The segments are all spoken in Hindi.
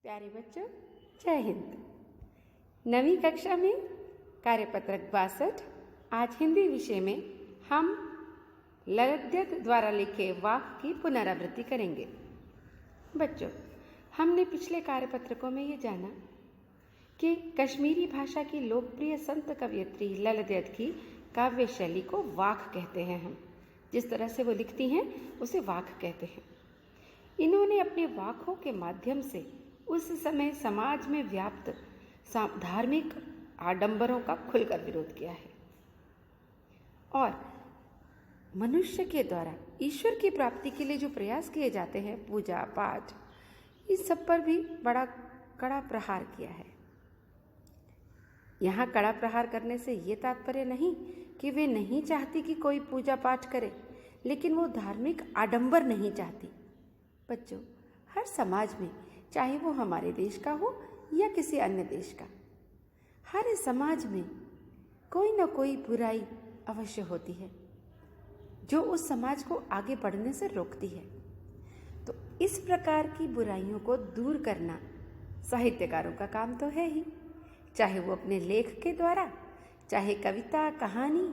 प्यारे बच्चों, जय हिंद। नवीं कक्षा में कार्यपत्रक 62 आज हिंदी विषय में हम ललित द्वारा लिखे वाक्य की पुनरावृत्ति करेंगे। बच्चों, हमने पिछले कार्यपत्रकों में ये जाना कि कश्मीरी भाषा की लोकप्रिय संत कवयित्री ललित की काव्य शैली को वाक्य कहते हैं। हम जिस तरह से वो लिखती हैं उसे वाक्य कहते हैं। इन्होंने अपने वाक्यों के माध्यम से उस समय समाज में व्याप्त धार्मिक आडंबरों का खुलकर विरोध किया है और मनुष्य के द्वारा ईश्वर की प्राप्ति के लिए जो प्रयास किए जाते हैं, पूजा पाठ, इस सब पर भी बड़ा कड़ा प्रहार किया है। यहाँ कड़ा प्रहार करने से ये तात्पर्य नहीं कि वे नहीं चाहती कि कोई पूजा पाठ करे, लेकिन वो धार्मिक आडंबर नहीं चाहती। बच्चों, हर समाज में, चाहे वो हमारे देश का हो या किसी अन्य देश का, हर समाज में कोई ना कोई बुराई अवश्य होती है जो उस समाज को आगे बढ़ने से रोकती है। तो इस प्रकार की बुराइयों को दूर करना साहित्यकारों का काम तो है ही, चाहे वो अपने लेख के द्वारा, चाहे कविता, कहानी,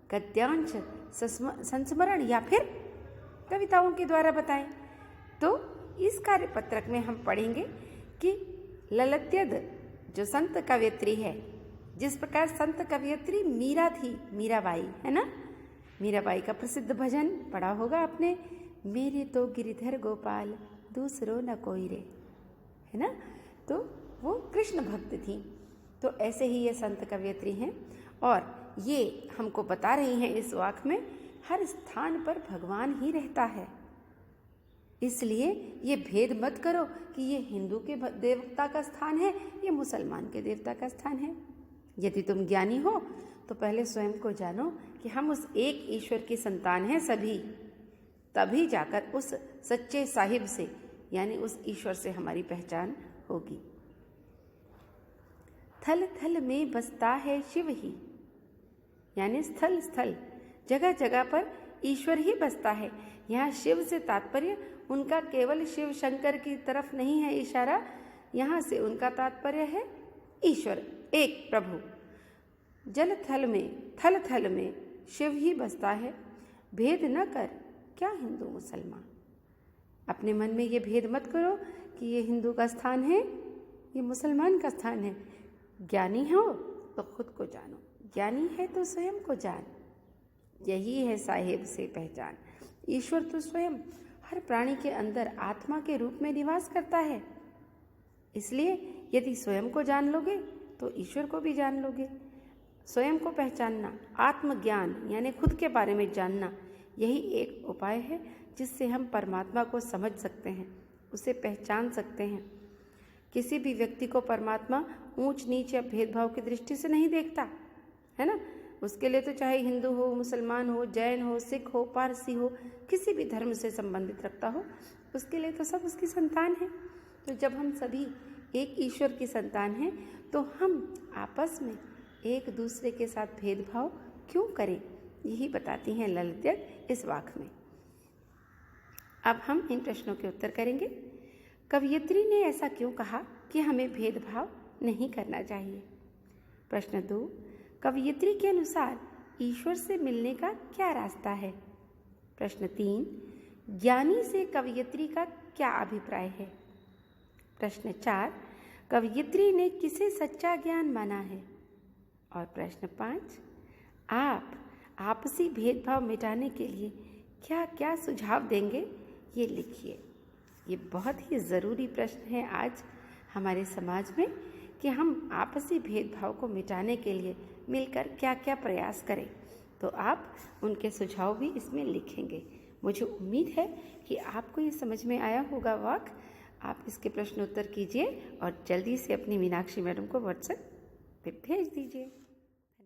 गद्यांश, संस्मरण या फिर कविताओं के द्वारा बताएं। तो इस कार्यपत्रक में हम पढ़ेंगे कि ललित जो संत कवयित्री है, जिस प्रकार संत कवयित्री मीरा थी, मीराबाई है ना, मीराबाई का प्रसिद्ध भजन पढ़ा होगा आपने, मेरे तो गिरिधर गोपाल दूसरो न कोई रे, है ना। तो वो कृष्ण भक्त थी। तो ऐसे ही ये संत कवयित्री हैं और ये हमको बता रही हैं इस वाक्य में हर स्थान पर भगवान ही रहता है, इसलिए ये भेद मत करो कि ये हिंदू के देवता का स्थान है, ये मुसलमान के देवता का स्थान है। यदि तुम ज्ञानी हो तो पहले स्वयं को जानो कि हम उस एक ईश्वर की संतान हैं सभी, तभी जाकर उस सच्चे साहिब से यानी उस ईश्वर से हमारी पहचान होगी। थल थल में बसता है शिव ही, यानी स्थल स्थल, जगह जगह पर ईश्वर ही बसता है। यहाँ शिव से तात्पर्य उनका केवल शिव शंकर की तरफ नहीं है इशारा, यहाँ से उनका तात्पर्य है ईश्वर, एक प्रभु। जल थल में, थल थल में शिव ही बसता है, भेद न कर क्या हिंदू मुसलमान। अपने मन में ये भेद मत करो कि ये हिंदू का स्थान है, ये मुसलमान का स्थान है। ज्ञानी हो तो खुद को जानो, ज्ञानी है तो स्वयं को जान, यही है साहिब से पहचान। ईश्वर तो स्वयं हर प्राणी के अंदर आत्मा के रूप में निवास करता है, इसलिए यदि स्वयं को जान लोगे तो ईश्वर को भी जान लोगे। स्वयं को पहचानना, आत्मज्ञान यानी खुद के बारे में जानना, यही एक उपाय है जिससे हम परमात्मा को समझ सकते हैं, उसे पहचान सकते हैं। किसी भी व्यक्ति को परमात्मा ऊंच नीच या भेदभाव की दृष्टि से नहीं देखता, है ना। उसके लिए तो चाहे हिंदू हो, मुसलमान हो, जैन हो, सिख हो, पारसी हो, किसी भी धर्म से संबंधित रखता हो, उसके लिए तो सब उसकी संतान है। तो जब हम सभी एक ईश्वर की संतान हैं तो हम आपस में एक दूसरे के साथ भेदभाव क्यों करें, यही बताती हैं ललित इस वाक्य में। अब हम इन प्रश्नों के उत्तर करेंगे। कवयित्री ने ऐसा क्यों कहा कि हमें भेदभाव नहीं करना चाहिए? प्रश्न 2, कवयित्री के अनुसार ईश्वर से मिलने का क्या रास्ता है? प्रश्न 3, ज्ञानी से कवयित्री का क्या अभिप्राय है? प्रश्न 4, कवयित्री ने किसे सच्चा ज्ञान माना है? और प्रश्न 5, आप आपसी भेदभाव मिटाने के लिए क्या क्या सुझाव देंगे, ये लिखिए। ये बहुत ही ज़रूरी प्रश्न है आज हमारे समाज में कि हम आपसी भेदभाव को मिटाने के लिए मिलकर क्या क्या प्रयास करें। तो आप उनके सुझाव भी इसमें लिखेंगे। मुझे उम्मीद है कि आपको ये समझ में आया होगा वाक्य। आप इसके प्रश्न उत्तर कीजिए और जल्दी से अपनी मीनाक्षी मैडम को व्हाट्सएप पे भेज दीजिए।